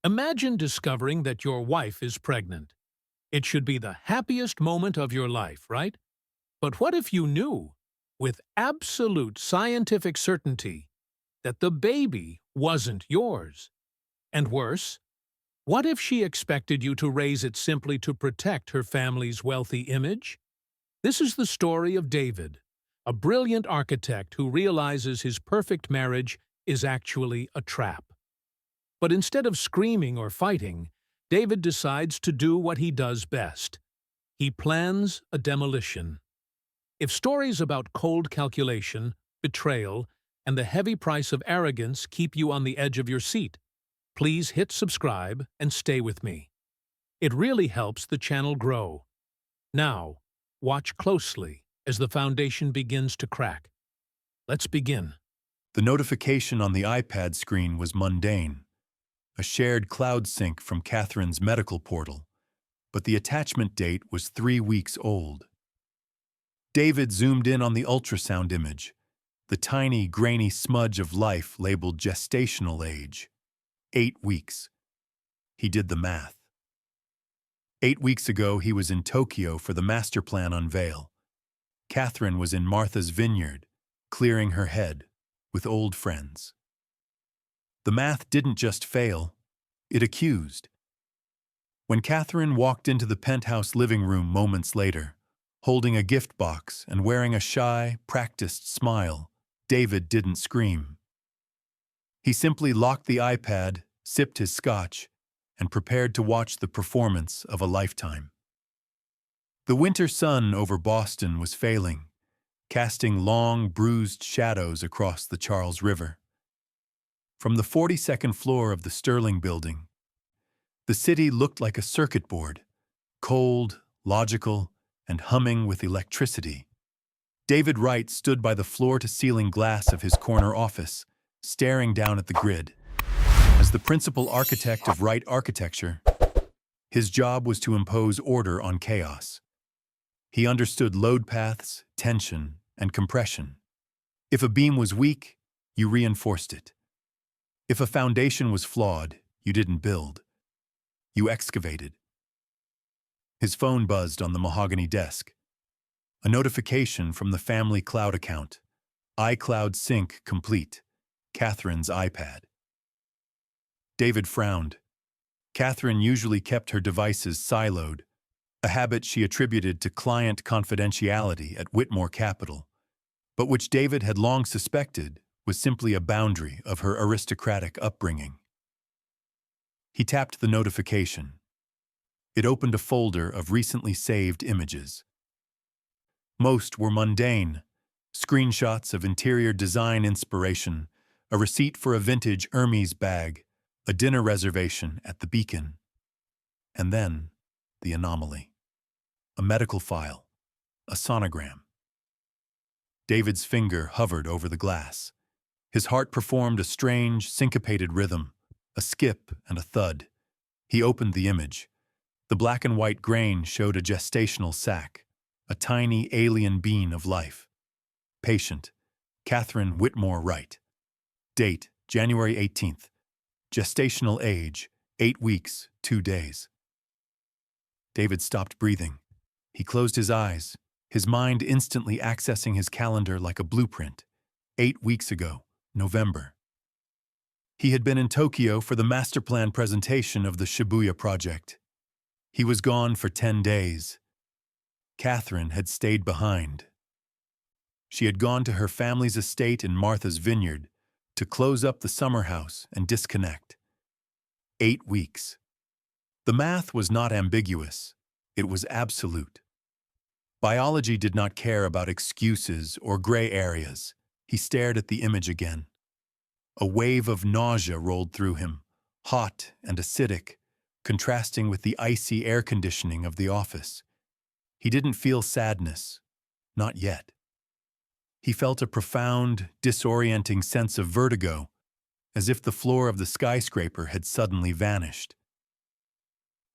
Imagine discovering that your wife is pregnant. It should be the happiest moment of your life, right? But what if you knew, with absolute scientific certainty, that the baby wasn't yours? And worse, what if she expected you to raise it simply to protect her family's wealthy image? This is the story of David, a brilliant architect who realizes his perfect marriage is actually a trap. But instead of screaming or fighting, David decides to do what he does best. He plans a demolition. If stories about cold calculation, betrayal, and the heavy price of arrogance keep you on the edge of your seat, please hit subscribe and stay with me. It really helps the channel grow. Now, watch closely as the foundation begins to crack. Let's begin. The notification on the iPad screen was mundane, a shared cloud sync from Catherine's medical portal, but the attachment date was 3 weeks old. David zoomed in on the ultrasound image, the tiny, grainy smudge of life labeled gestational age. 8 weeks. He did the math. 8 weeks ago, he was in Tokyo for the master plan unveil. Catherine was in Martha's vineyard, clearing her head, with old friends. The math didn't just fail, it accused. When Catherine walked into the penthouse living room moments later, holding a gift box and wearing a shy, practiced smile, David didn't scream. He simply locked the iPad, sipped his scotch, and prepared to watch the performance of a lifetime. The winter sun over Boston was failing, casting long, bruised shadows across the Charles River. From the 42nd floor of the Sterling Building, the city looked like a circuit board, cold, logical, and humming with electricity. David Wright stood by the floor-to-ceiling glass of his corner office, staring down at the grid. As the principal architect of Wright Architecture, his job was to impose order on chaos. He understood load paths, tension, and compression. If a beam was weak, you reinforced it. If a foundation was flawed, you didn't build. You excavated. His phone buzzed on the mahogany desk. A notification from the family cloud account. iCloud sync complete. Catherine's iPad. David frowned. Catherine usually kept her devices siloed, a habit she attributed to client confidentiality at Whitmore Capital, but which David had long suspected was simply a boundary of her aristocratic upbringing. He tapped the notification. It opened a folder of recently saved images. Most were mundane, screenshots of interior design inspiration, a receipt for a vintage Hermes bag, a dinner reservation at the Beacon. And then, the anomaly. A medical file, a sonogram. David's finger hovered over the glass. His heart performed a strange, syncopated rhythm, a skip and a thud. He opened the image. The black and white grain showed a gestational sac, a tiny alien being of life. Patient, Catherine Whitmore Wright. Date, January 18th. Gestational age, 8 weeks, 2 days. David stopped breathing. He closed his eyes, his mind instantly accessing his calendar like a blueprint. 8 weeks ago, November. He had been in Tokyo for the master plan presentation of the Shibuya project. He was gone for 10 days. Catherine had stayed behind. She had gone to her family's estate in Martha's vineyard to close up the summer house and disconnect. 8 weeks. The math was not ambiguous. It was absolute. Biology did not care about excuses or gray areas. He stared at the image again. A wave of nausea rolled through him, hot and acidic, contrasting with the icy air conditioning of the office. He didn't feel sadness, not yet. He felt a profound, disorienting sense of vertigo, as if the floor of the skyscraper had suddenly vanished.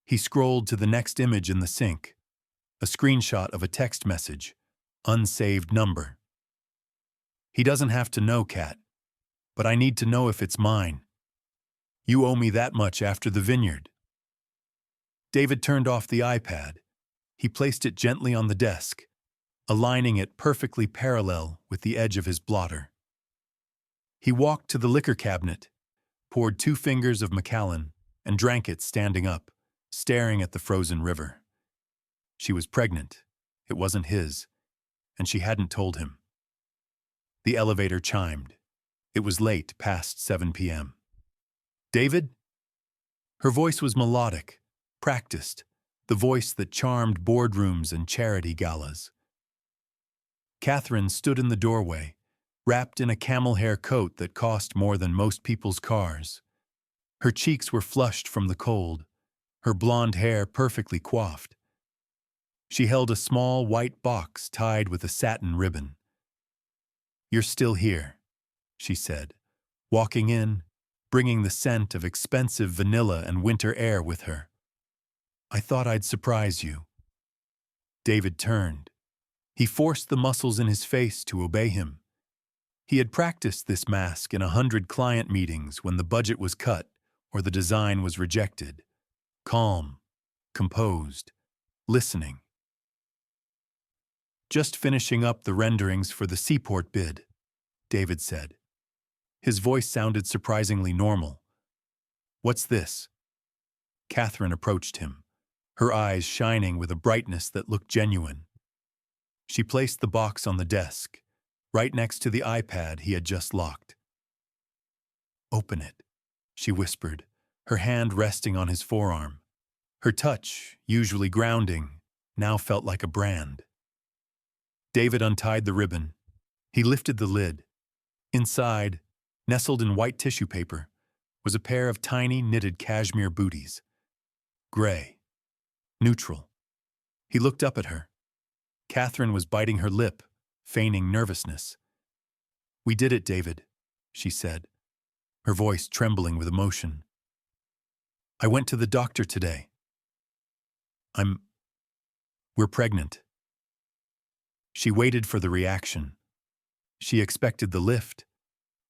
He scrolled to the next image in the sync, a screenshot of a text message, unsaved number. He doesn't have to know, Cat, but I need to know if it's mine. You owe me that much after the vineyard. David turned off the iPad. He placed it gently on the desk, aligning it perfectly parallel with the edge of his blotter. He walked to the liquor cabinet, poured 2 fingers of Macallan, and drank it standing up, staring at the frozen river. She was pregnant. It wasn't his, and she hadn't told him. The elevator chimed. It was late, past 7 p.m. David? Her voice was melodic, practiced, the voice that charmed boardrooms and charity galas. Catherine stood in the doorway, wrapped in a camel hair coat that cost more than most people's cars. Her cheeks were flushed from the cold, her blonde hair perfectly coiffed. She held a small white box tied with a satin ribbon. "You're still here," she said, walking in, bringing the scent of expensive vanilla and winter air with her. "I thought I'd surprise you." David turned. He forced the muscles in his face to obey him. He had practiced this mask in 100 client meetings when the budget was cut or the design was rejected. Calm, composed, listening. "Just finishing up the renderings for the seaport bid," David said. His voice sounded surprisingly normal. "What's this?" Catherine approached him, her eyes shining with a brightness that looked genuine. She placed the box on the desk, right next to the iPad he had just locked. "Open it," she whispered, her hand resting on his forearm. Her touch, usually grounding, now felt like a brand. David untied the ribbon. He lifted the lid. Inside, nestled in white tissue paper, was a pair of tiny knitted cashmere booties. Gray. Neutral. He looked up at her. Catherine was biting her lip, feigning nervousness. "We did it, David," she said, her voice trembling with emotion. "I went to the doctor today. We're pregnant." She waited for the reaction. She expected the lift,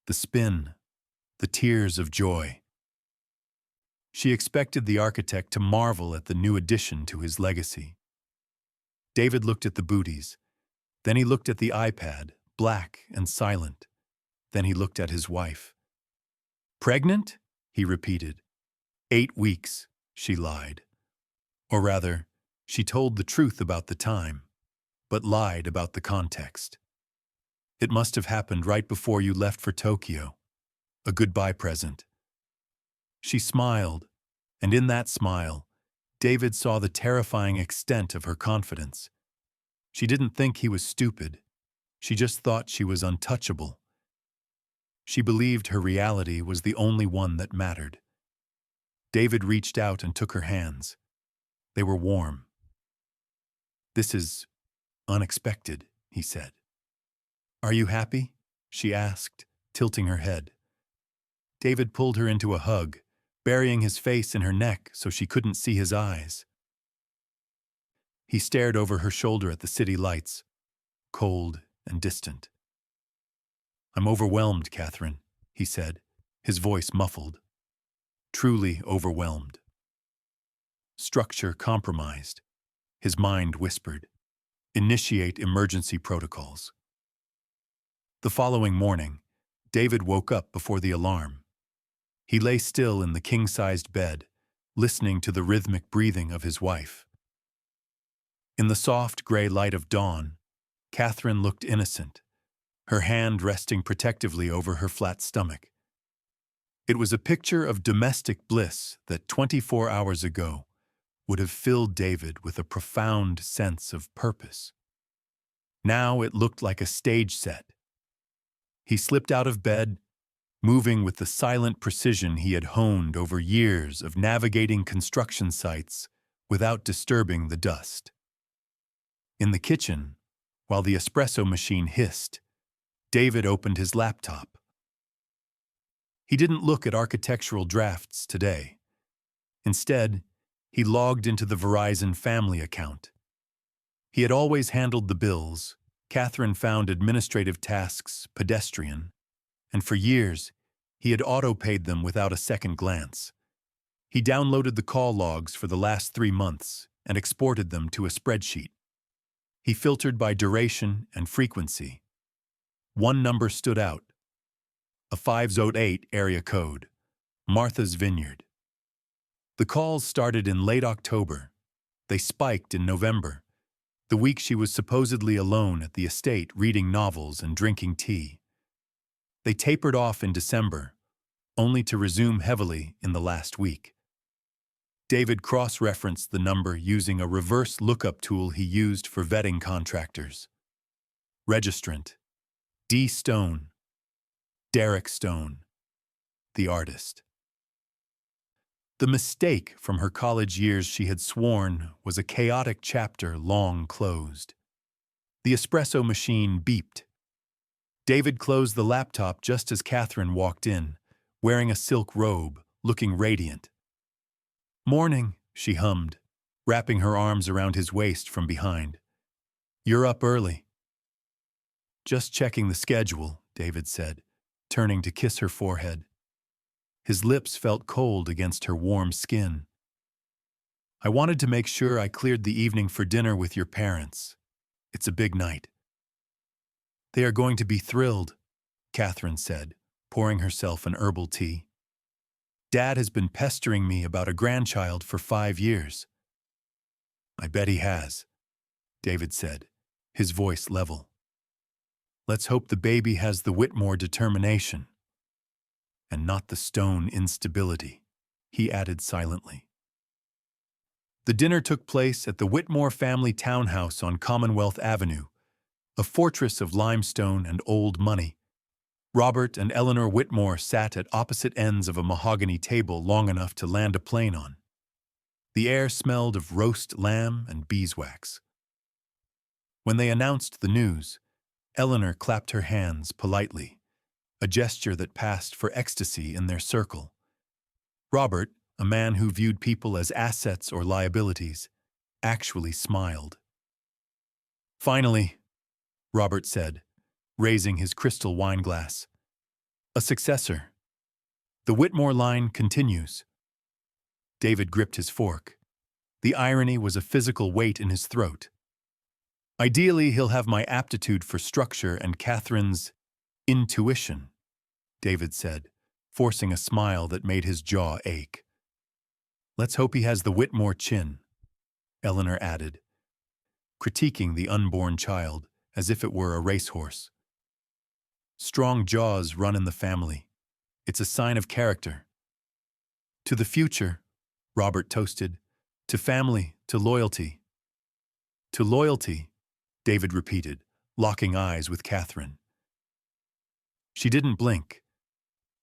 the spin, the tears of joy. She expected the architect to marvel at the new addition to his legacy. David looked at the booties. Then he looked at the iPad, black and silent. Then he looked at his wife. "Pregnant?" he repeated. 8 weeks, she lied. Or rather, she told the truth about the time, but lied about the context. "It must have happened right before you left for Tokyo. A goodbye present." She smiled, and in that smile, David saw the terrifying extent of her confidence. She didn't think he was stupid. She just thought she was untouchable. She believed her reality was the only one that mattered. David reached out and took her hands. They were warm. "This is unexpected," he said. "Are you happy?" she asked, tilting her head. David pulled her into a hug, burying his face in her neck so she couldn't see his eyes. He stared over her shoulder at the city lights, cold and distant. "I'm overwhelmed, Catherine," he said, his voice muffled. Truly overwhelmed. Structure compromised. His mind whispered, "Initiate emergency protocols." The following morning, David woke up before the alarm. He lay still in the king-sized bed, listening to the rhythmic breathing of his wife. In the soft gray light of dawn, Catherine looked innocent, her hand resting protectively over her flat stomach. It was a picture of domestic bliss that 24 hours ago would have filled David with a profound sense of purpose. Now it looked like a stage set. He slipped out of bed, moving with the silent precision he had honed over years of navigating construction sites without disturbing the dust. In the kitchen, while the espresso machine hissed, David opened his laptop. He didn't look at architectural drafts today. Instead, he logged into the Verizon family account. He had always handled the bills. Catherine found administrative tasks pedestrian, and for years, He had auto-paid them without a second glance. He downloaded the call logs for the last 3 months and exported them to a spreadsheet. He filtered by duration and frequency. One number stood out. A 508 area code. Martha's Vineyard. The calls started in late October. They spiked in November, the week she was supposedly alone at the estate reading novels and drinking tea. They tapered off in December, only to resume heavily in the last week. David cross-referenced the number using a reverse lookup tool he used for vetting contractors. Registrant: D. Stone. Derek Stone, the artist. The mistake from her college years she had sworn was a chaotic chapter long closed. The espresso machine beeped. David closed the laptop just as Catherine walked in, wearing a silk robe, looking radiant. "Morning," she hummed, wrapping her arms around his waist from behind. "You're up early." "Just checking the schedule," David said, turning to kiss her forehead. His lips felt cold against her warm skin. "I wanted to make sure I cleared the evening for dinner with your parents. It's a big night." "They are going to be thrilled," Catherine said, pouring herself an herbal tea. "Dad has been pestering me about a grandchild for 5 years." "I bet he has," David said, his voice level. "Let's hope the baby has the Whitmore determination. And not the Stone instability," he added silently. The dinner took place at the Whitmore family townhouse on Commonwealth Avenue, a fortress of limestone and old money. Robert and Eleanor Whitmore sat at opposite ends of a mahogany table long enough to land a plane on. The air smelled of roast lamb and beeswax. When they announced the news, Eleanor clapped her hands politely, a gesture that passed for ecstasy in their circle. Robert, a man who viewed people as assets or liabilities, actually smiled. "Finally," Robert said, raising his crystal wine glass. "A successor. The Whitmore line continues." David gripped his fork. The irony was a physical weight in his throat. "Ideally, he'll have my aptitude for structure and Catherine's intuition," David said, forcing a smile that made his jaw ache. "Let's hope he has the Whitmore chin," Eleanor added, critiquing the unborn child as if it were a racehorse. "Strong jaws run in the family. It's a sign of character." "To the future," Robert toasted. "To family, to loyalty." "To loyalty," David repeated, locking eyes with Catherine. She didn't blink.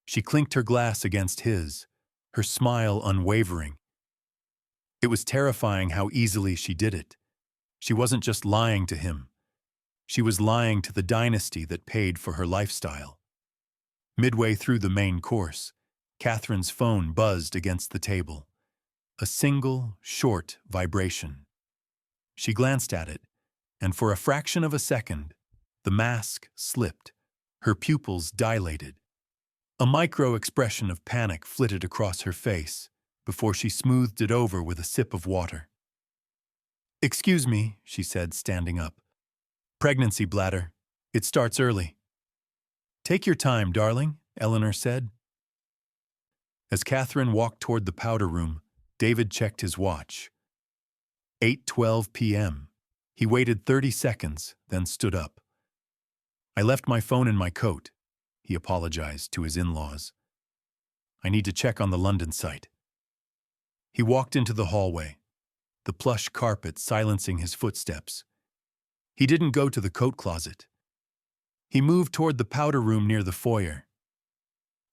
She clinked her glass against his, her smile unwavering. It was terrifying how easily she did it. She wasn't just lying to him. She was lying to the dynasty that paid for her lifestyle. Midway through the main course, Catherine's phone buzzed against the table. A single, short vibration. She glanced at it, and for a fraction of a second, the mask slipped, her pupils dilated. A micro-expression of panic flitted across her face before she smoothed it over with a sip of water. "Excuse me," she said, standing up. "Pregnancy bladder. It starts early." "Take your time, darling," Eleanor said. As Catherine walked toward the powder room, David checked his watch. 8:12 p.m. He waited 30 seconds, then stood up. "I left my phone in my coat," he apologized to his in-laws. "I need to check on the London site." He walked into the hallway, the plush carpet silencing his footsteps. He didn't go to the coat closet. He moved toward the powder room near the foyer.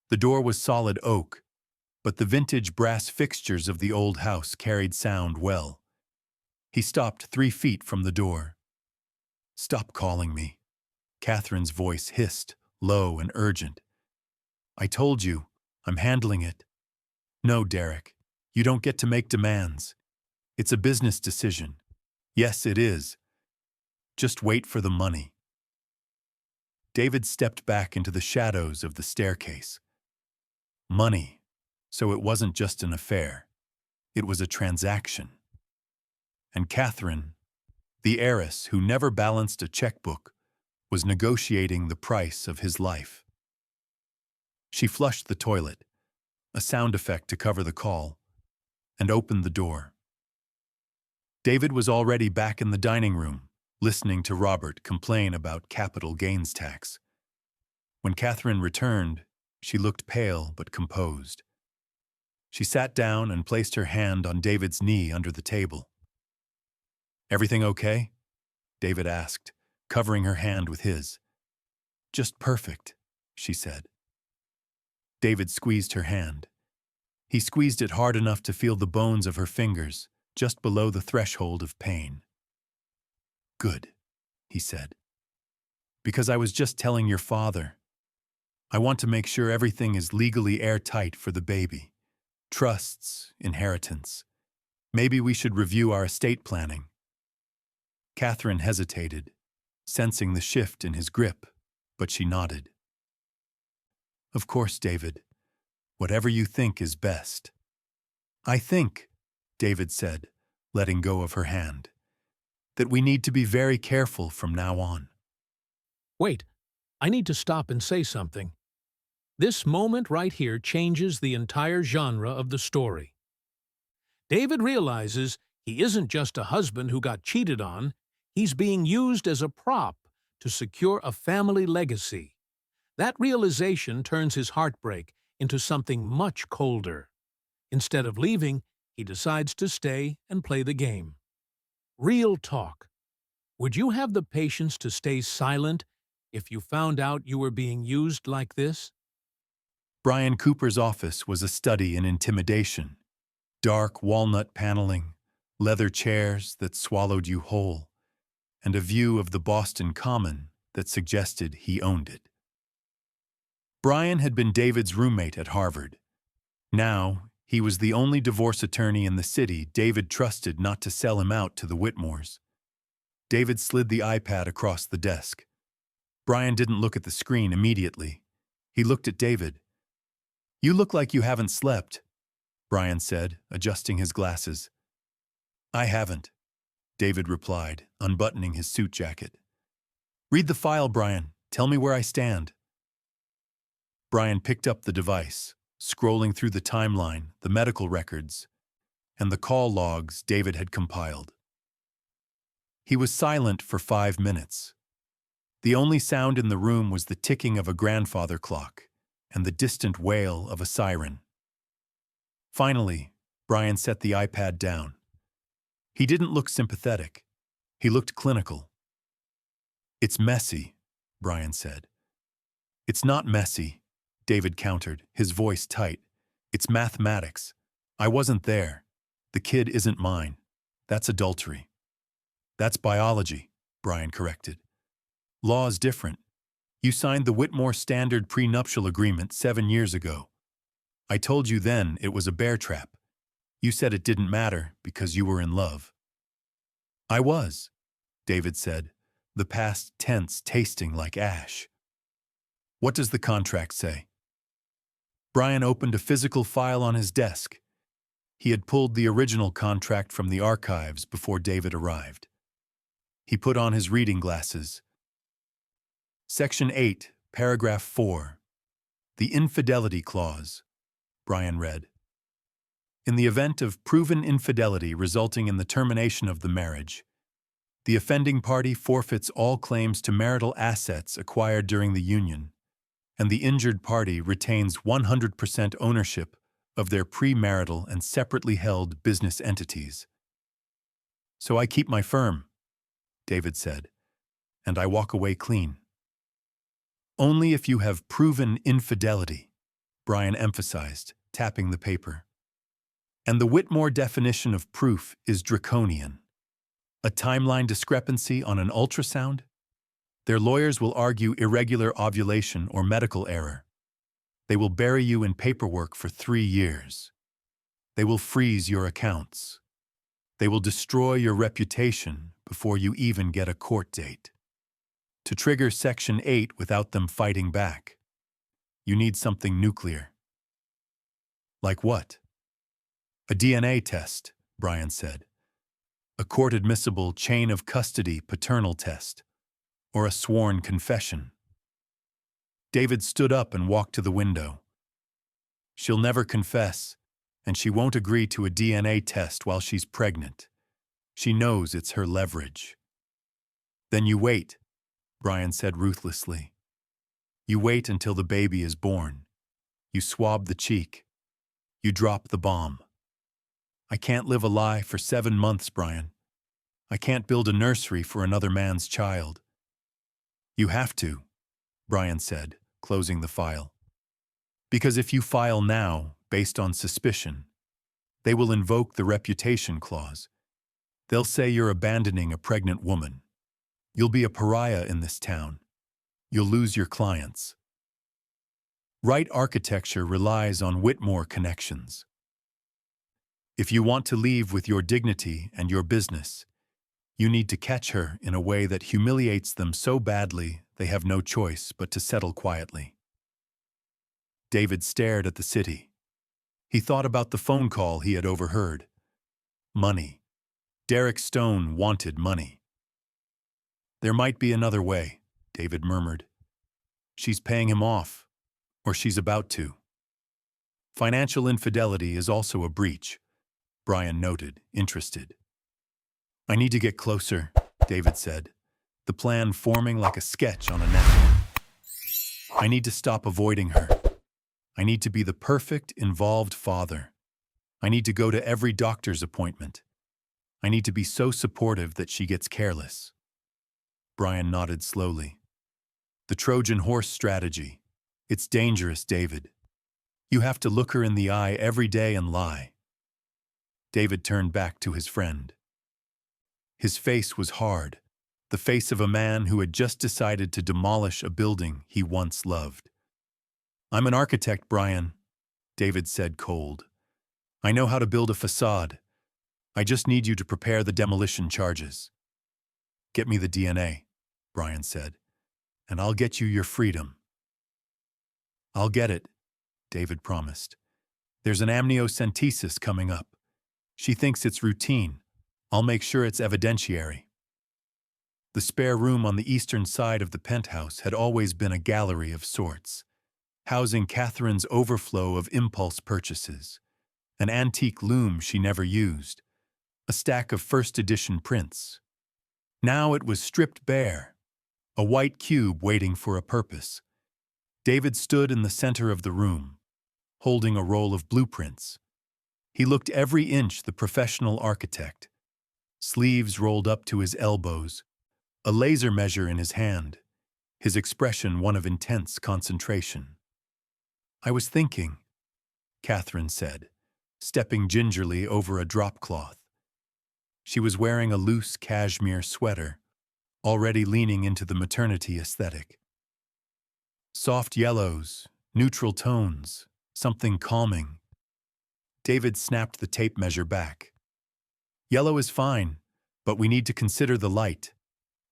The door was solid oak, but the vintage brass fixtures of the old house carried sound well. He stopped 3 feet from the door. "Stop calling me," Catherine's voice hissed, low and urgent. "I told you, I'm handling it." "No, Derek, you don't get to make demands. It's a business decision." "Yes, it is. Just wait for the money." David stepped back into the shadows of the staircase. Money. So it wasn't just an affair. It was a transaction. And Catherine, the heiress who never balanced a checkbook, was negotiating the price of his life. She flushed the toilet, a sound effect to cover the call, and opened the door. David was already back in the dining room, listening to Robert complain about capital gains tax. When Catherine returned, she looked pale but composed. She sat down and placed her hand on David's knee under the table. "Everything okay?" David asked, covering her hand with his. "Just perfect," she said. David squeezed her hand. He squeezed it hard enough to feel the bones of her fingers, just below the threshold of pain. "Good," he said. "Because I was just telling your father. I want to make sure everything is legally airtight for the baby. Trusts, inheritance. Maybe we should review our estate planning." Catherine hesitated, sensing the shift in his grip, but she nodded. "Of course, David. Whatever you think is best." "I think," David said, letting go of her hand, "that we need to be very careful from now on." Wait, I need to stop and say something. This moment right here changes the entire genre of the story. David realizes he isn't just a husband who got cheated on, he's being used as a prop to secure a family legacy. That realization turns his heartbreak into something much colder. Instead of leaving, he decides to stay and play the game. Real talk. Would you have the patience to stay silent if you found out you were being used like this? Brian Cooper's office was a study in intimidation. Dark walnut paneling, leather chairs that swallowed you whole, and a view of the Boston Common that suggested he owned it. Brian had been David's roommate at Harvard. Now, he was the only divorce attorney in the city David trusted not to sell him out to the Whitmores. David slid the iPad across the desk. Brian didn't look at the screen immediately. He looked at David. "You look like you haven't slept," Brian said, adjusting his glasses. "I haven't," David replied, unbuttoning his suit jacket. "Read the file, Brian. Tell me where I stand." Brian picked up the device, scrolling through the timeline, the medical records, and the call logs David had compiled. He was silent for 5 minutes. The only sound in the room was the ticking of a grandfather clock and the distant wail of a siren. Finally, Brian set the iPad down. He didn't look sympathetic. He looked clinical. "It's messy," Brian said. "It's not messy," David countered, his voice tight. "It's mathematics. I wasn't there. The kid isn't mine. That's adultery." "That's biology," Brian corrected. "Law is different. You signed the Whitmore Standard prenuptial agreement 7 years ago. I told you then it was a bear trap. You said it didn't matter because you were in love." "I was," David said, the past tense tasting like ash. "What does the contract say?" Brian opened a physical file on his desk. He had pulled the original contract from the archives before David arrived. He put on his reading glasses. "Section 8, paragraph 4. The infidelity clause," Brian read. "In the event of proven infidelity resulting in the termination of the marriage, the offending party forfeits all claims to marital assets acquired during the union, and the injured party retains 100% ownership of their premarital and separately held business entities." "So I keep my firm," David said, "and I walk away clean." "Only if you have proven infidelity," Brian emphasized, tapping the paper. "And the Whitmore definition of proof is draconian. A timeline discrepancy on an ultrasound? Their lawyers will argue irregular ovulation or medical error. They will bury you in paperwork for 3 years. They will freeze your accounts. They will destroy your reputation before you even get a court date. To trigger Section 8 without them fighting back, you need something nuclear. Like what? A DNA test, Brian said. A court-admissible chain of custody paternal test. Or a sworn confession. David stood up and walked to the window. She'll never confess, and she won't agree to a DNA test while she's pregnant. She knows it's her leverage. Then you wait, Brian said ruthlessly. You wait until the baby is born. You swab the cheek. You drop the bomb. I can't live a lie for 7 months, Brian. I can't build a nursery for another man's child. You have to, Brian said, closing the file. Because if you file now, based on suspicion, they will invoke the reputation clause. They'll say you're abandoning a pregnant woman. You'll be a pariah in this town. You'll lose your clients. Right architecture relies on Whitmore connections. If you want to leave with your dignity and your business, you need to catch her in a way that humiliates them so badly they have no choice but to settle quietly. David stared at the city. He thought about the phone call he had overheard. Money. Derek Stone wanted money. There might be another way, David murmured. She's paying him off, or she's about to. Financial infidelity is also a breach, Brian noted, interested. I need to get closer, David said, the plan forming like a sketch on a napkin. I need to stop avoiding her. I need to be the perfect, involved father. I need to go to every doctor's appointment. I need to be so supportive that she gets careless. Brian nodded slowly. The Trojan horse strategy. It's dangerous, David. You have to look her in the eye every day and lie. David turned back to his friend. His face was hard, the face of a man who had just decided to demolish a building he once loved. I'm an architect, Brian, David said cold. I know how to build a facade. I just need you to prepare the demolition charges. Get me the DNA, Brian said, and I'll get you your freedom. I'll get it, David promised. There's an amniocentesis coming up. She thinks it's routine. I'll make sure it's evidentiary. The spare room on the eastern side of the penthouse had always been a gallery of sorts, housing Catherine's overflow of impulse purchases, an antique loom she never used, a stack of first-edition prints. Now it was stripped bare, a white cube waiting for a purpose. David stood in the center of the room, holding a roll of blueprints. He looked every inch the professional architect, sleeves rolled up to his elbows, a laser measure in his hand, his expression one of intense concentration. I was thinking, Catherine said, stepping gingerly over a drop cloth. She was wearing a loose cashmere sweater, already leaning into the maternity aesthetic. Soft yellows, neutral tones, something calming. David snapped the tape measure back. Yellow is fine, but we need to consider the light.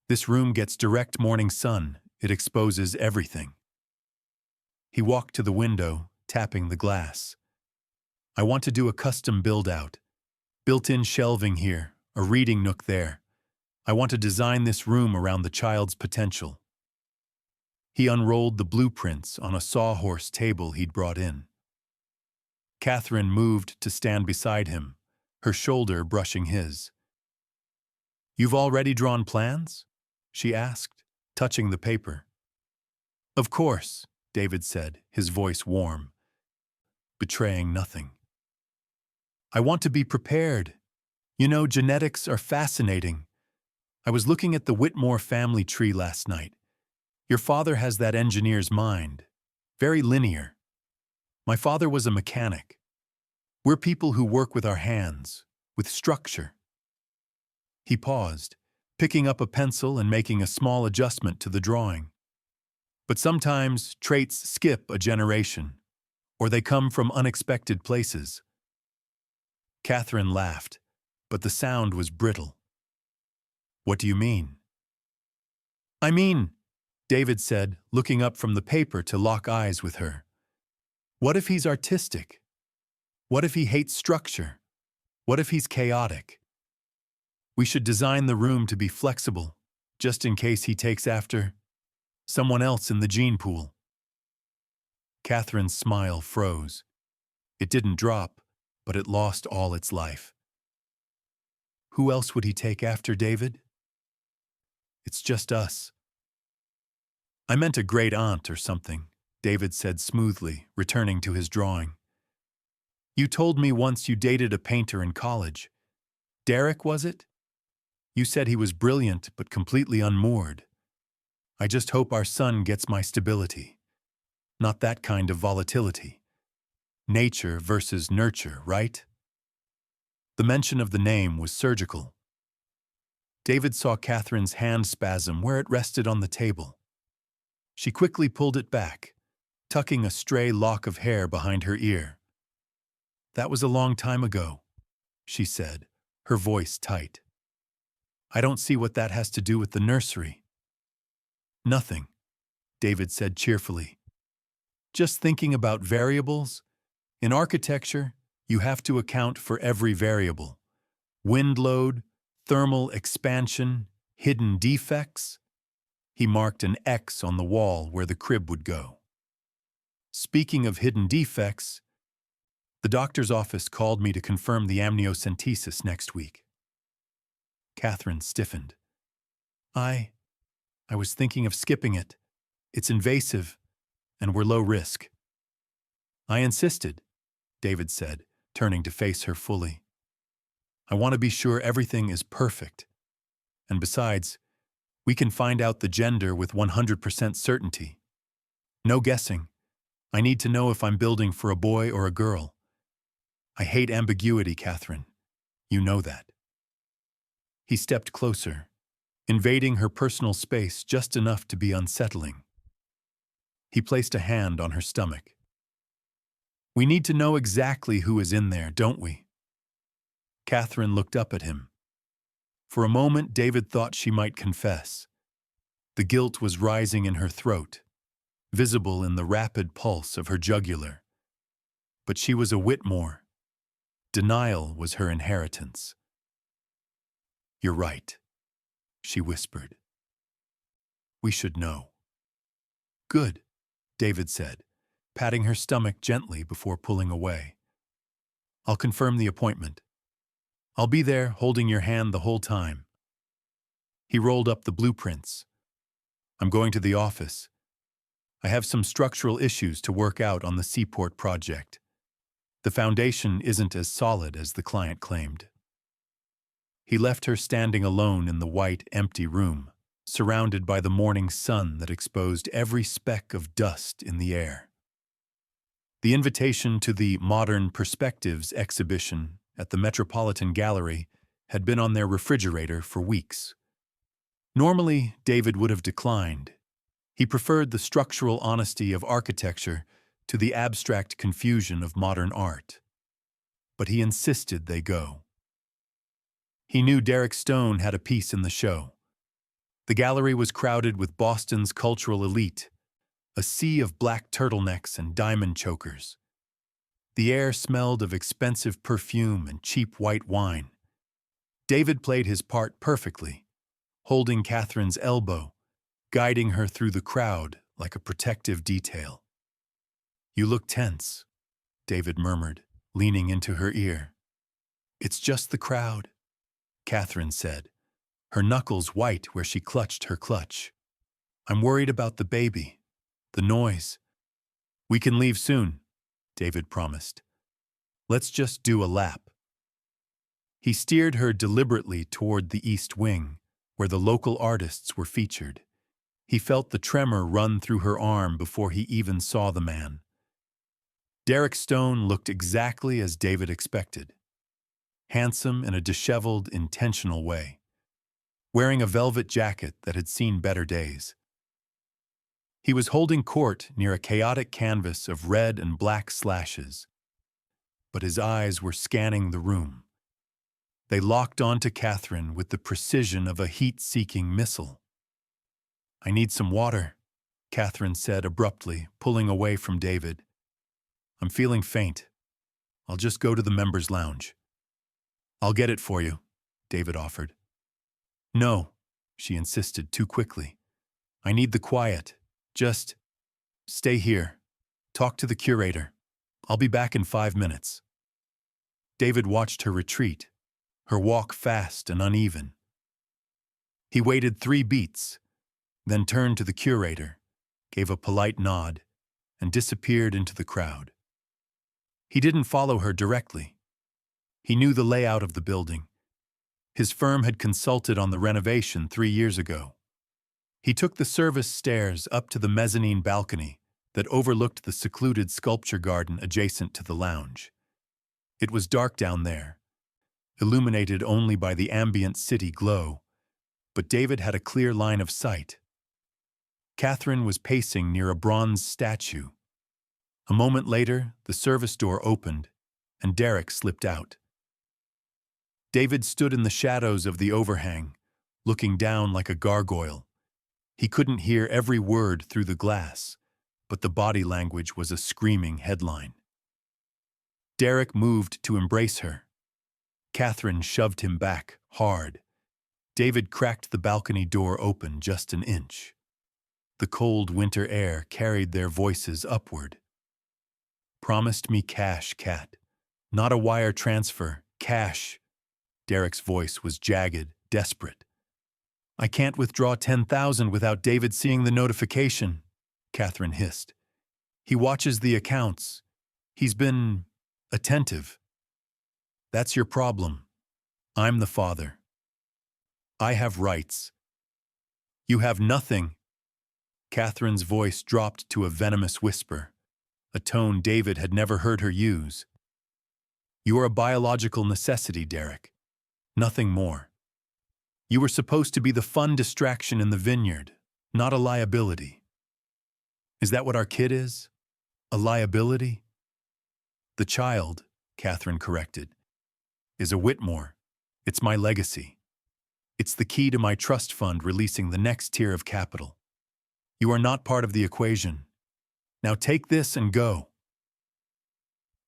This room gets direct morning sun. It exposes everything. He walked to the window, tapping the glass. I want to do a custom build-out. Built-in shelving here, a reading nook there. I want to design this room around the child's potential. He unrolled the blueprints on a sawhorse table he'd brought in. Catherine moved to stand beside him, her shoulder brushing his. You've already drawn plans? She asked, touching the paper. Of course, David said, his voice warm, betraying nothing. I want to be prepared. You know, genetics are fascinating. I was looking at the Whitmore family tree last night. Your father has that engineer's mind, very linear. My father was a mechanic. We're people who work with our hands, with structure. He paused, picking up a pencil and making a small adjustment to the drawing. But sometimes traits skip a generation, or they come from unexpected places. Catherine laughed, but the sound was brittle. What do you mean? I mean, David said, looking up from the paper to lock eyes with her. What if he's artistic? What if he hates structure? What if he's chaotic? We should design the room to be flexible, just in case he takes after someone else in the gene pool. Catherine's smile froze. It didn't drop, but it lost all its life. Who else would he take after, David? It's just us. I meant a great aunt or something, David said smoothly, returning to his drawing. You told me once you dated a painter in college. Derek, was it? You said he was brilliant but completely unmoored. I just hope our son gets my stability. Not that kind of volatility. Nature versus nurture, right? The mention of the name was surgical. David saw Catherine's hand spasm where it rested on the table. She quickly pulled it back, tucking a stray lock of hair behind her ear. That was a long time ago, she said, her voice tight. I don't see what that has to do with the nursery. Nothing, David said cheerfully. Just thinking about variables. In architecture, you have to account for every variable. Wind load, thermal expansion, hidden defects. He marked an X on the wall where the crib would go. Speaking of hidden defects, the doctor's office called me to confirm the amniocentesis next week. Catherine stiffened. I was thinking of skipping it. It's invasive, and we're low risk. I insisted, David said, turning to face her fully. I want to be sure everything is perfect. And besides, we can find out the gender with 100% certainty. No guessing. I need to know if I'm building for a boy or a girl. I hate ambiguity, Catherine. You know that. He stepped closer, invading her personal space just enough to be unsettling. He placed a hand on her stomach. We need to know exactly who is in there, don't we? Catherine looked up at him. For a moment, David thought she might confess. The guilt was rising in her throat, visible in the rapid pulse of her jugular. But she was a Whitmore. Denial was her inheritance. You're right, she whispered. We should know. Good, David said, patting her stomach gently before pulling away. I'll confirm the appointment. I'll be there holding your hand the whole time. He rolled up the blueprints. I'm going to the office. I have some structural issues to work out on the Seaport project. The foundation isn't as solid as the client claimed. He left her standing alone in the white, empty room, surrounded by the morning sun that exposed every speck of dust in the air. The invitation to the Modern Perspectives exhibition at the Metropolitan Gallery had been on their refrigerator for weeks. Normally, David would have declined. He preferred the structural honesty of architecture to the abstract confusion of modern art. But he insisted they go. He knew Derek Stone had a piece in the show. The gallery was crowded with Boston's cultural elite, a sea of black turtlenecks and diamond chokers. The air smelled of expensive perfume and cheap white wine. David played his part perfectly, holding Catherine's elbow, guiding her through the crowd like a protective detail. You look tense, David murmured, leaning into her ear. It's just the crowd, Catherine said, her knuckles white where she clutched her clutch. I'm worried about the baby, the noise. We can leave soon, David promised. Let's just do a lap. He steered her deliberately toward the East Wing, where the local artists were featured. He felt the tremor run through her arm before he even saw the man. Derek Stone looked exactly as David expected. Handsome in a disheveled, intentional way, wearing a velvet jacket that had seen better days. He was holding court near a chaotic canvas of red and black slashes, but his eyes were scanning the room. They locked onto Catherine with the precision of a heat-seeking missile. I need some water, Catherine said abruptly, pulling away from David. I'm feeling faint. I'll just go to the members' lounge. I'll get it for you, David offered. No, she insisted too quickly. I need the quiet. Just stay here. Talk to the curator. I'll be back in 5 minutes. David watched her retreat, her walk fast and uneven. He waited 3 beats, then turned to the curator, gave a polite nod, and disappeared into the crowd. He didn't follow her directly. He knew the layout of the building. His firm had consulted on the renovation 3 years ago. He took the service stairs up to the mezzanine balcony that overlooked the secluded sculpture garden adjacent to the lounge. It was dark down there, illuminated only by the ambient city glow, but David had a clear line of sight. Catherine was pacing near a bronze statue. A moment later, the service door opened, and Derek slipped out. David stood in the shadows of the overhang, looking down like a gargoyle. He couldn't hear every word through the glass, but the body language was a screaming headline. Derek moved to embrace her. Catherine shoved him back, hard. David cracked the balcony door open just an inch. The cold winter air carried their voices upward. Promised me cash, Cat. Not a wire transfer, cash. Derek's voice was jagged, desperate. I can't withdraw $10,000 without David seeing the notification, Catherine hissed. He watches the accounts. He's been attentive. That's your problem. I'm the father. I have rights. You have nothing. Catherine's voice dropped to a venomous whisper, a tone David had never heard her use. You are a biological necessity, Derek. Nothing more. You were supposed to be the fun distraction in the vineyard, not a liability. Is that what our kid is? A liability? The child, Catherine corrected, is a Whitmore. It's my legacy. It's the key to my trust fund releasing the next tier of capital. You are not part of the equation. Now take this and go.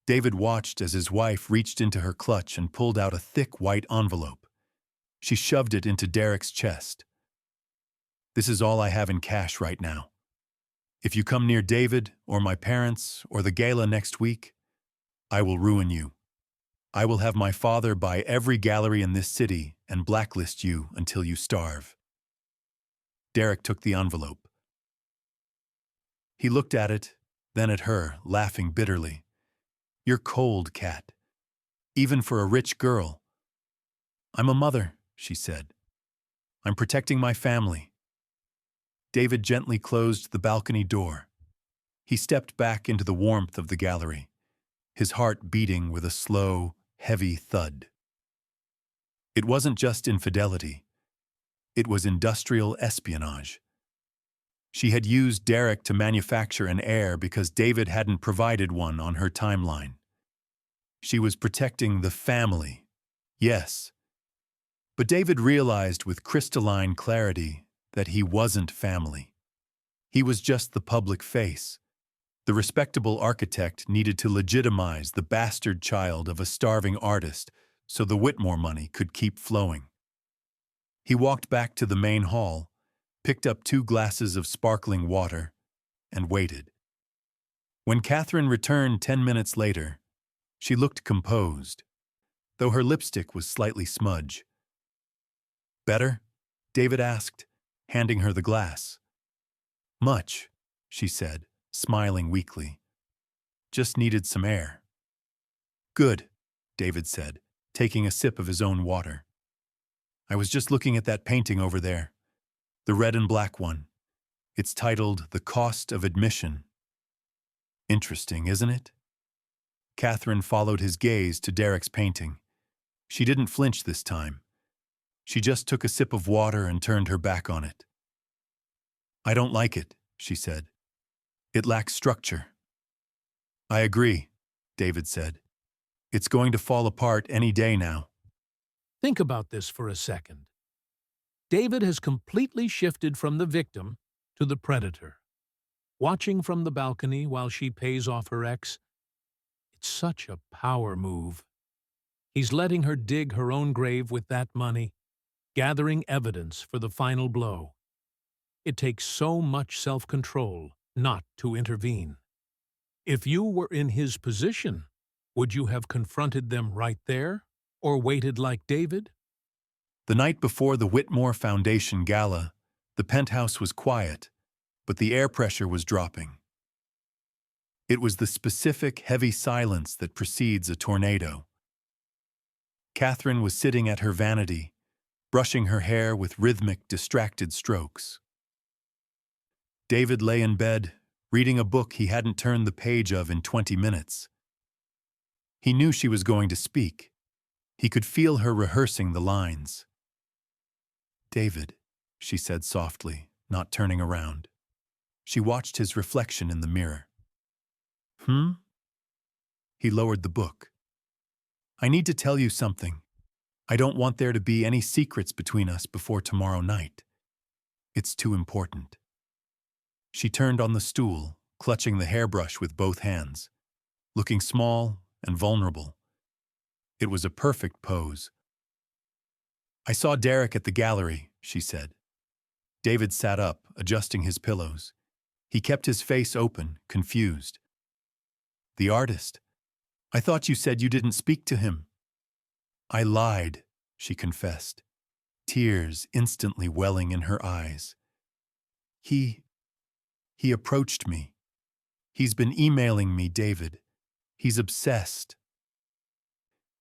David watched as his wife reached into her clutch and pulled out a thick white envelope. She shoved it into Derek's chest. This is all I have in cash right now. If you come near David or my parents or the gala next week, I will ruin you. I will have my father buy every gallery in this city and blacklist you until you starve. Derek took the envelope. He looked at it, then at her, laughing bitterly. You're cold, Cat. Even for a rich girl. I'm a mother, she said. I'm protecting my family. David gently closed the balcony door. He stepped back into the warmth of the gallery, his heart beating with a slow, heavy thud. It wasn't just infidelity. It was industrial espionage. She had used Derek to manufacture an heir because David hadn't provided one on her timeline. She was protecting the family, yes. But David realized with crystalline clarity that he wasn't family. He was just the public face. The respectable architect needed to legitimize the bastard child of a starving artist so the Whitmore money could keep flowing. He walked back to the main hall, picked up 2 glasses of sparkling water, and waited. When Catherine returned 10 minutes later, she looked composed, though her lipstick was slightly smudged. Better? David asked, handing her the glass. Much, she said, smiling weakly. Just needed some air. Good, David said, taking a sip of his own water. I was just looking at that painting over there, the red and black one. It's titled The Cost of Admission. Interesting, isn't it? Catherine followed his gaze to Derek's painting. She didn't flinch this time. She just took a sip of water and turned her back on it. I don't like it, she said. It lacks structure. I agree, David said. It's going to fall apart any day now. Think about this for a second. David has completely shifted from the victim to the predator. Watching from the balcony while she pays off her ex, It's such a power move. He's letting her dig her own grave with that money, gathering evidence for the final blow. It takes so much self-control not to intervene. If you were in his position, would you have confronted them right there, or waited like David? The night before the Whitmore Foundation Gala, the penthouse was quiet, but the air pressure was dropping. It was the specific, heavy silence that precedes a tornado. Catherine was sitting at her vanity, brushing her hair with rhythmic, distracted strokes. David lay in bed, reading a book he hadn't turned the page of in 20 minutes. He knew she was going to speak. He could feel her rehearsing the lines. "David," she said softly, not turning around. She watched his reflection in the mirror. "Hmm?" He lowered the book. "I need to tell you something. I don't want there to be any secrets between us before tomorrow night. It's too important." She turned on the stool, clutching the hairbrush with both hands, looking small and vulnerable. It was a perfect pose. "I saw Derek at the gallery," she said. David sat up, adjusting his pillows. He kept his face open, confused. "The artist? I thought you said you didn't speak to him." "I lied," she confessed, tears instantly welling in her eyes. He approached me. He's been emailing me, David. He's obsessed.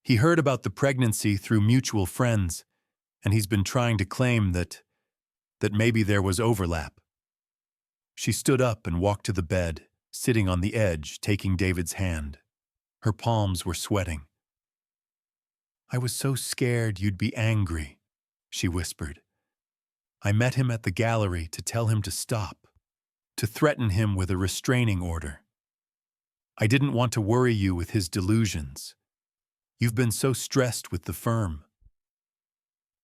He heard about the pregnancy through mutual friends, and he's been trying to claim that maybe there was overlap." She stood up and walked to the bed, sitting on the edge, taking David's hand. Her palms were sweating. "I was so scared you'd be angry," she whispered. "I met him at the gallery to tell him to stop, to threaten him with a restraining order. I didn't want to worry you with his delusions. You've been so stressed with the firm."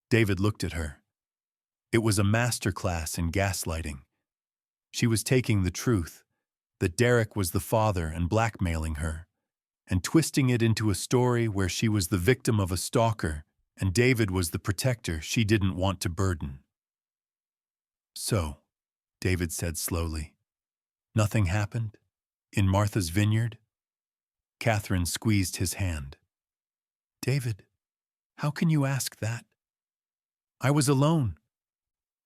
David looked at her. It was a masterclass in gaslighting. She was taking the truth, that Derek was the father and blackmailing her, and twisting it into a story where she was the victim of a stalker and David was the protector she didn't want to burden. "So," David said slowly, "nothing happened? In Martha's vineyard?" Catherine squeezed his hand. "David, how can you ask that? I was alone.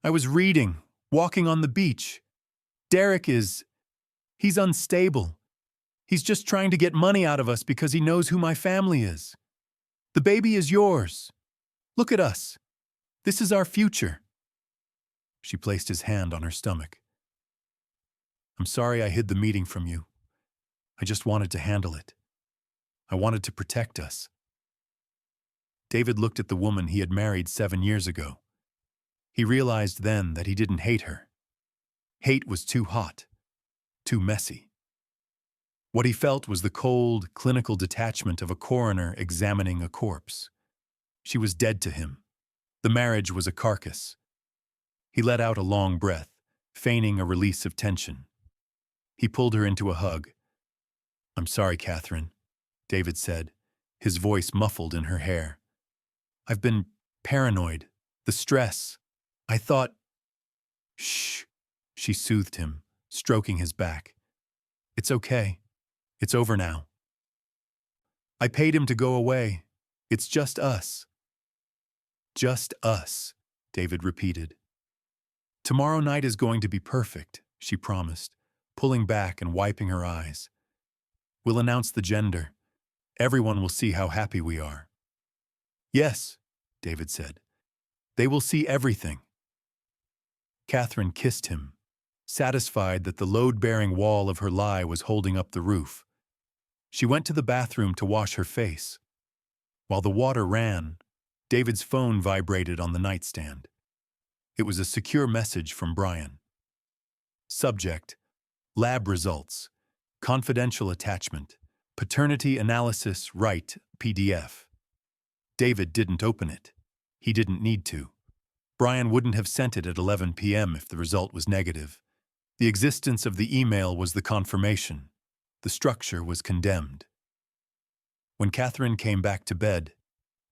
I was reading, walking on the beach. Derek he's unstable. He's just trying to get money out of us because he knows who my family is. The baby is yours. Look at us. This is our future." She placed his hand on her stomach. "I'm sorry I hid the meeting from you. I just wanted to handle it. I wanted to protect us." David looked at the woman he had married 7 years ago. He realized then that he didn't hate her. Hate was too hot, too messy. What he felt was the cold, clinical detachment of a coroner examining a corpse. She was dead to him. The marriage was a carcass. He let out a long breath, feigning a release of tension. He pulled her into a hug. "I'm sorry, Catherine," David said, his voice muffled in her hair. "I've been paranoid. The stress. I thought—" "Shh," she soothed him, stroking his back. "It's okay. It's over now. I paid him to go away. It's just us." "Just us," David repeated. "Tomorrow night is going to be perfect," she promised, pulling back and wiping her eyes. "We'll announce the gender. Everyone will see how happy we are." "Yes," David said. "They will see everything." Catherine kissed him, satisfied that the load-bearing wall of her lie was holding up the roof. She went to the bathroom to wash her face. While the water ran, David's phone vibrated on the nightstand. It was a secure message from Brian. Subject: Lab results. Confidential attachment. Paternity analysis right PDF. David didn't open it. He didn't need to. Brian wouldn't have sent it at 11 p.m. if the result was negative. The existence of the email was the confirmation. The structure was condemned. When Catherine came back to bed,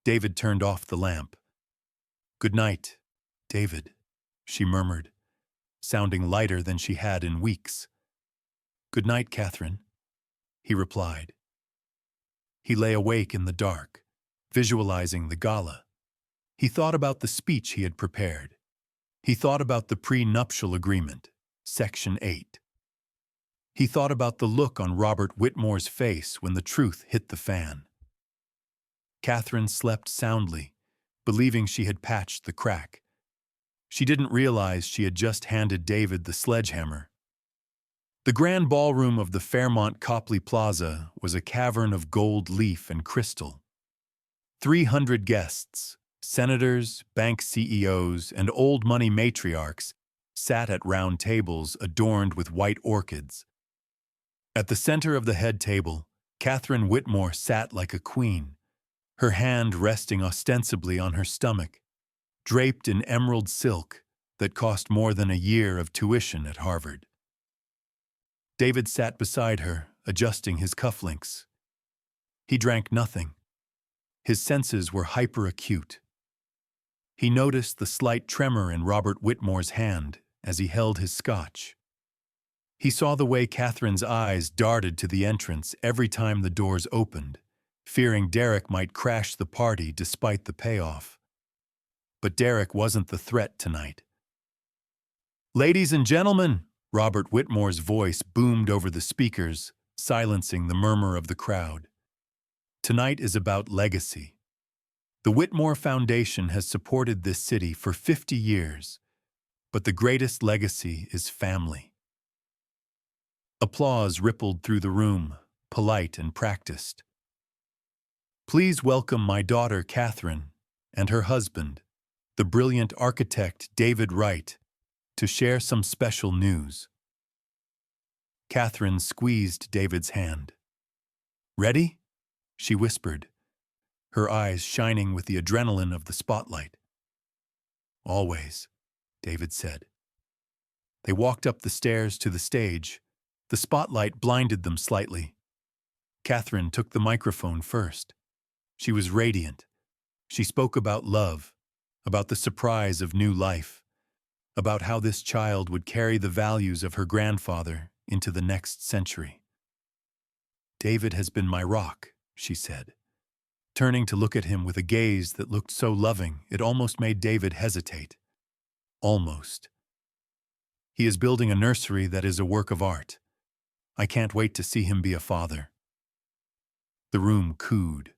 David turned off the lamp. "Good night, David," she murmured, sounding lighter than she had in weeks. "Good night, Catherine," he replied. He lay awake in the dark, visualizing the gala. He thought about the speech he had prepared. He thought about the prenuptial agreement, Section 8. He thought about the look on Robert Whitmore's face when the truth hit the fan. Catherine slept soundly, believing she had patched the crack. She didn't realize she had just handed David the sledgehammer. The grand ballroom of the Fairmont Copley Plaza was a cavern of gold leaf and crystal. 300 guests, senators, bank CEOs, and old money matriarchs sat at round tables adorned with white orchids. At the center of the head table, Catherine Whitmore sat like a queen, her hand resting ostensibly on her stomach, draped in emerald silk that cost more than a year of tuition at Harvard. David sat beside her, adjusting his cufflinks. He drank nothing. His senses were hyperacute. He noticed the slight tremor in Robert Whitmore's hand as he held his scotch. He saw the way Catherine's eyes darted to the entrance every time the doors opened, fearing Derek might crash the party despite the payoff. But Derek wasn't the threat tonight. "Ladies and gentlemen," Robert Whitmore's voice boomed over the speakers, silencing the murmur of the crowd. "Tonight is about legacy. The Whitmore Foundation has supported this city for 50 years, but the greatest legacy is family." Applause rippled through the room, polite and practiced. "Please welcome my daughter Catherine and her husband, the brilliant architect David Wright, to share some special news." Catherine squeezed David's hand. "Ready?" she whispered, her eyes shining with the adrenaline of the spotlight. "Always," David said. They walked up the stairs to the stage. The spotlight blinded them slightly. Catherine took the microphone first. She was radiant. She spoke about love, about the surprise of new life, about how this child would carry the values of her grandfather into the next century. "David has been my rock," she said, turning to look at him with a gaze that looked so loving it almost made David hesitate. Almost. "He is building a nursery that is a work of art. I can't wait to see him be a father." The room cooed,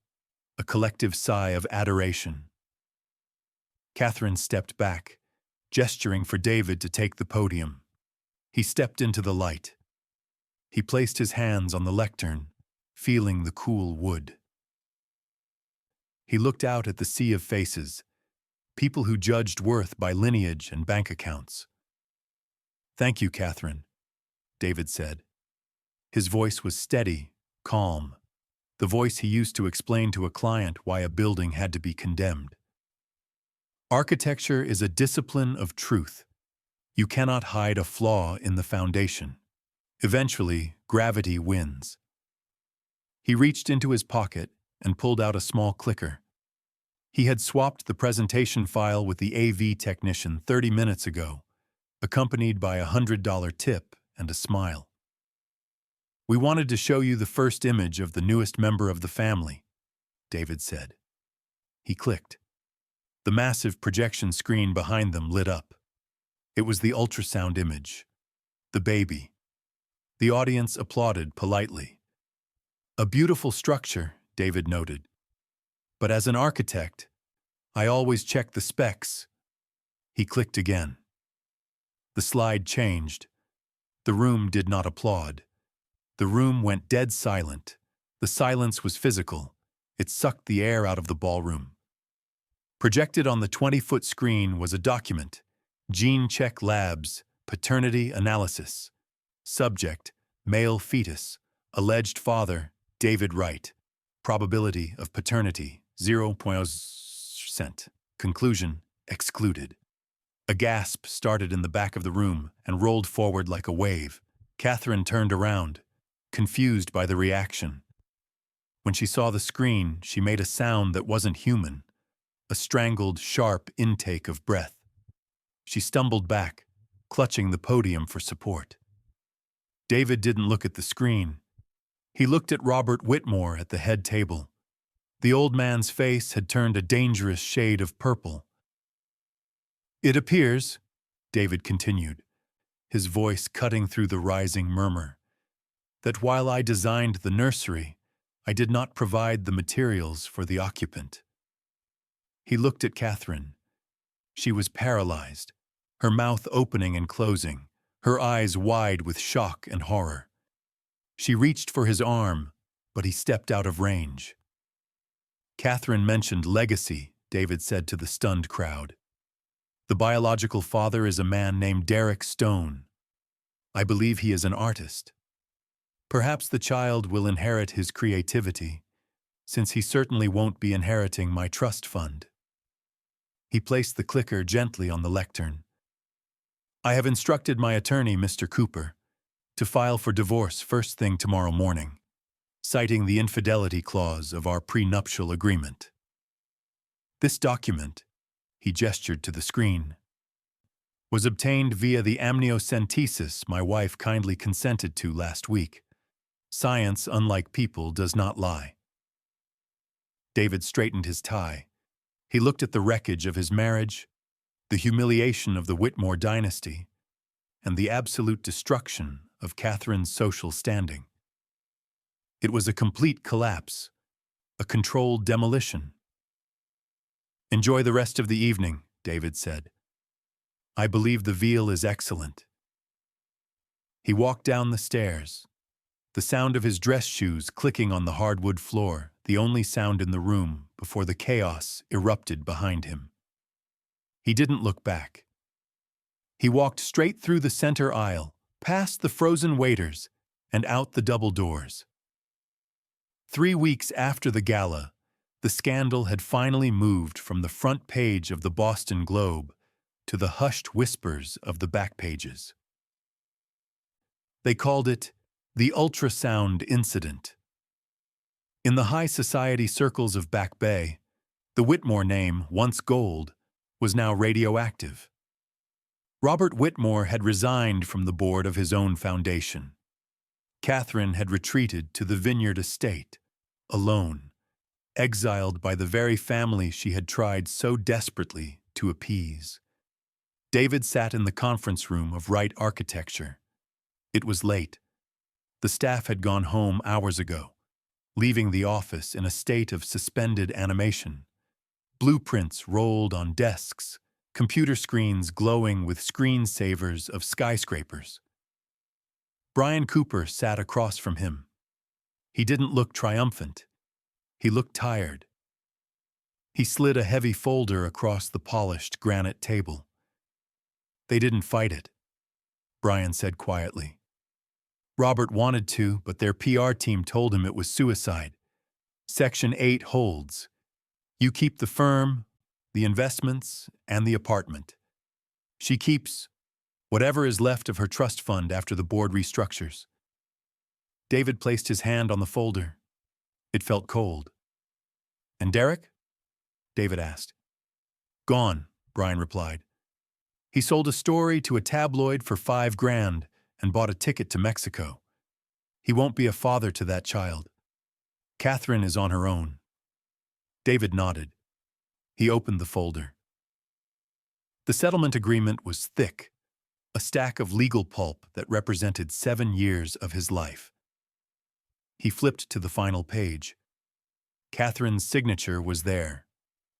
a collective sigh of adoration. Catherine stepped back, gesturing for David to take the podium. He stepped into the light. He placed his hands on the lectern, feeling the cool wood. He looked out at the sea of faces, people who judged worth by lineage and bank accounts. "Thank you, Catherine," David said. His voice was steady, calm, the voice he used to explain to a client why a building had to be condemned. "Architecture is a discipline of truth. You cannot hide a flaw in the foundation. Eventually, gravity wins." He reached into his pocket and pulled out a small clicker. He had swapped the presentation file with the AV technician 30 minutes ago, accompanied by a $100 tip and a smile. "We wanted to show you the first image of the newest member of the family," David said. He clicked. The massive projection screen behind them lit up. It was the ultrasound image. The baby. The audience applauded politely. "A beautiful structure," David noted. "But as an architect, I always check the specs." He clicked again. The slide changed. The room did not applaud. The room went dead silent. The silence was physical. It sucked the air out of the ballroom. Projected on the 20-foot screen was a document, Gene Check Labs, Paternity Analysis. Subject, male fetus. Alleged father, David Wright. Probability of paternity, 0.0%. Conclusion, excluded. A gasp started in the back of the room and rolled forward like a wave. Catherine turned around, confused by the reaction. When she saw the screen, she made a sound that wasn't human, a strangled, sharp intake of breath. She stumbled back, clutching the podium for support. David didn't look at the screen. He looked at Robert Whitmore at the head table. The old man's face had turned a dangerous shade of purple. "It appears," David continued, his voice cutting through the rising murmur, "that while I designed the nursery, I did not provide the materials for the occupant." He looked at Catherine. She was paralyzed, her mouth opening and closing, her eyes wide with shock and horror. She reached for his arm, but he stepped out of range. Catherine mentioned legacy, David said to the stunned crowd. "The biological father is a man named Derek Stone. I believe he is an artist. Perhaps the child will inherit his creativity, since he certainly won't be inheriting my trust fund." He placed the clicker gently on the lectern. "I have instructed my attorney, Mr. Cooper, to file for divorce first thing tomorrow morning, citing the infidelity clause of our prenuptial agreement. This document," he gestured to the screen, "was obtained via the amniocentesis my wife kindly consented to last week. Science, unlike people, does not lie." David straightened his tie. He looked at the wreckage of his marriage, the humiliation of the Whitmore dynasty, and the absolute destruction of Catherine's social standing. It was a complete collapse, a controlled demolition. "Enjoy the rest of the evening," David said. "I believe the veal is excellent." He walked down the stairs, the sound of his dress shoes clicking on the hardwood floor, the only sound in the room before the chaos erupted behind him. He didn't look back. He walked straight through the center aisle, past the frozen waiters, and out the double doors. 3 weeks after the gala, the scandal had finally moved from the front page of the Boston Globe to the hushed whispers of the back pages. They called it the ultrasound incident. In the high society circles of Back Bay, the Whitmore name, once gold, was now radioactive. Robert Whitmore had resigned from the board of his own foundation. Catherine had retreated to the Vineyard estate, alone, exiled by the very family she had tried so desperately to appease. David sat in the conference room of Wright Architecture. It was late. The staff had gone home hours ago, leaving the office in a state of suspended animation. Blueprints rolled on desks, computer screens glowing with screensavers of skyscrapers. Brian Cooper sat across from him. He didn't look triumphant. He looked tired. He slid a heavy folder across the polished granite table. "They didn't fight it," Brian said quietly. "Robert wanted to, but their PR team told him it was suicide. Section 8 holds. You keep the firm, the investments, and the apartment. She keeps whatever is left of her trust fund after the board restructures." David placed his hand on the folder. It felt cold. "And Derek?" David asked. "Gone," Brian replied. "He sold a story to a tabloid for $5,000 and bought a ticket to Mexico. He won't be a father to that child. Catherine is on her own." David nodded. He opened the folder. The settlement agreement was thick, a stack of legal pulp that represented 7 years of his life. He flipped to the final page. Catherine's signature was there.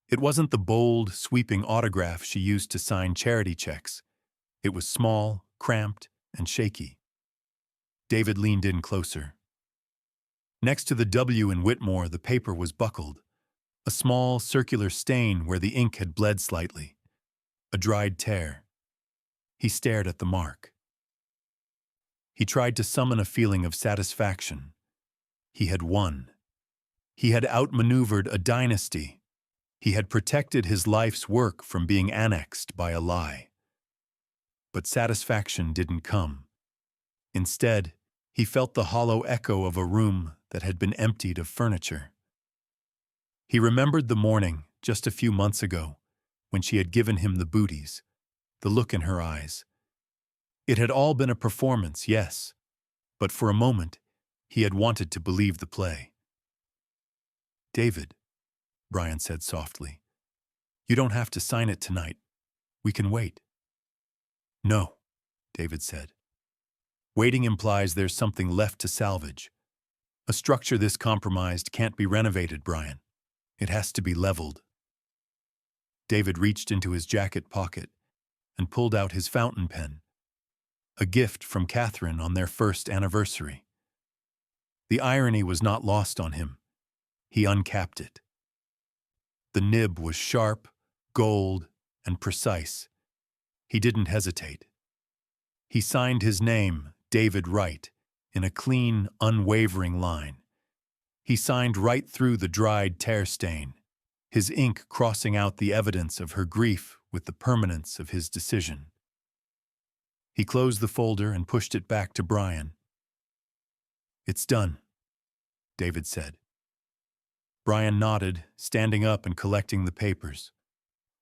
It wasn't the bold, sweeping autograph she used to sign charity checks. It was small, cramped, and shaky. David leaned in closer. Next to the W in Whitmore, the paper was buckled, a small, circular stain where the ink had bled slightly, a dried tear. He stared at the mark. He tried to summon a feeling of satisfaction. He had won. He had outmaneuvered a dynasty. He had protected his life's work from being annexed by a lie. But satisfaction didn't come. Instead, He felt the hollow echo of a room that had been emptied of furniture. He remembered the morning just a few months ago when she had given him the booties, the look in her eyes. It had all been a performance, yes, but for a moment he had wanted to believe the play. "David," Brian said softly, "you don't have to sign it tonight. We can wait." "No," David said. "Waiting implies there's something left to salvage. A structure this compromised can't be renovated, Brian. It has to be leveled." David reached into his jacket pocket and pulled out his fountain pen, a gift from Catherine on their first anniversary. The irony was not lost on him. He uncapped it. The nib was sharp, gold, and precise. He didn't hesitate. He signed his name, David Wright, in a clean, unwavering line. He signed right through the dried tear stain, his ink crossing out the evidence of her grief with the permanence of his decision. He closed the folder and pushed it back to Brian. "It's done," David said. Brian nodded, standing up and collecting the papers.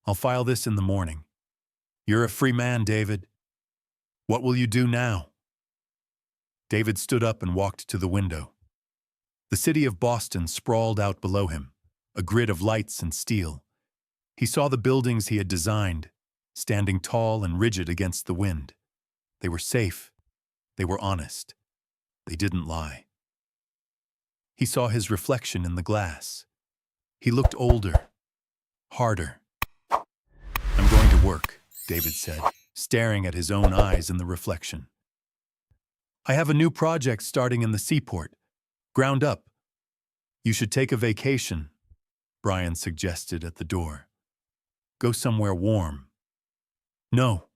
"I'll file this in the morning. You're a free man, David. What will you do now?" David stood up and walked to the window. The city of Boston sprawled out below him, a grid of lights and steel. He saw the buildings he had designed, standing tall and rigid against the wind. They were safe. They were honest. They didn't lie. He saw his reflection in the glass. He looked older, harder. "I'm going to work," David said, staring at his own eyes in the reflection. "I have a new project starting in the seaport, ground up." "You should take a vacation," Brian suggested at the door. "Go somewhere warm." "No,"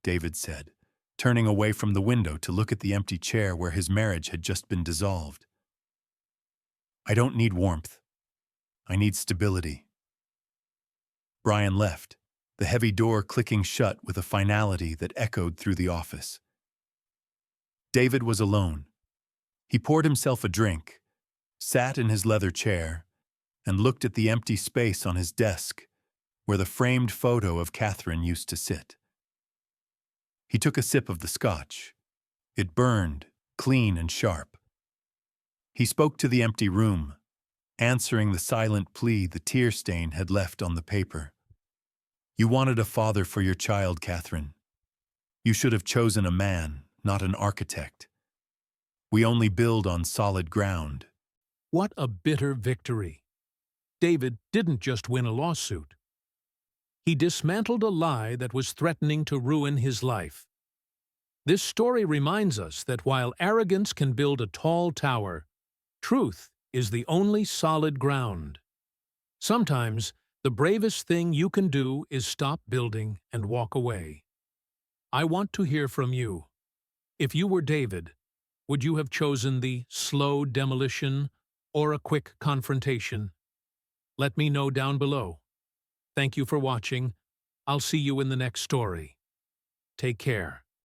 David said, turning away from the window to look at the empty chair where his marriage had just been dissolved. "I don't need warmth. I need stability." Brian left, the heavy door clicking shut with a finality that echoed through the office. David was alone. He poured himself a drink, sat in his leather chair, and looked at the empty space on his desk where the framed photo of Catherine used to sit. He took a sip of the scotch. It burned, clean and sharp. He spoke to the empty room, answering the silent plea the tear stain had left on the paper. "You wanted a father for your child, Catherine. You should have chosen a man, not an architect. We only build on solid ground." What a bitter victory. David didn't just win a lawsuit. He dismantled a lie that was threatening to ruin his life. This story reminds us that while arrogance can build a tall tower, truth is the only solid ground. Sometimes, the bravest thing you can do is stop building and walk away. I want to hear from you. If you were David, would you have chosen the slow demolition or a quick confrontation? Let me know down below. Thank you for watching. I'll see you in the next story. Take care.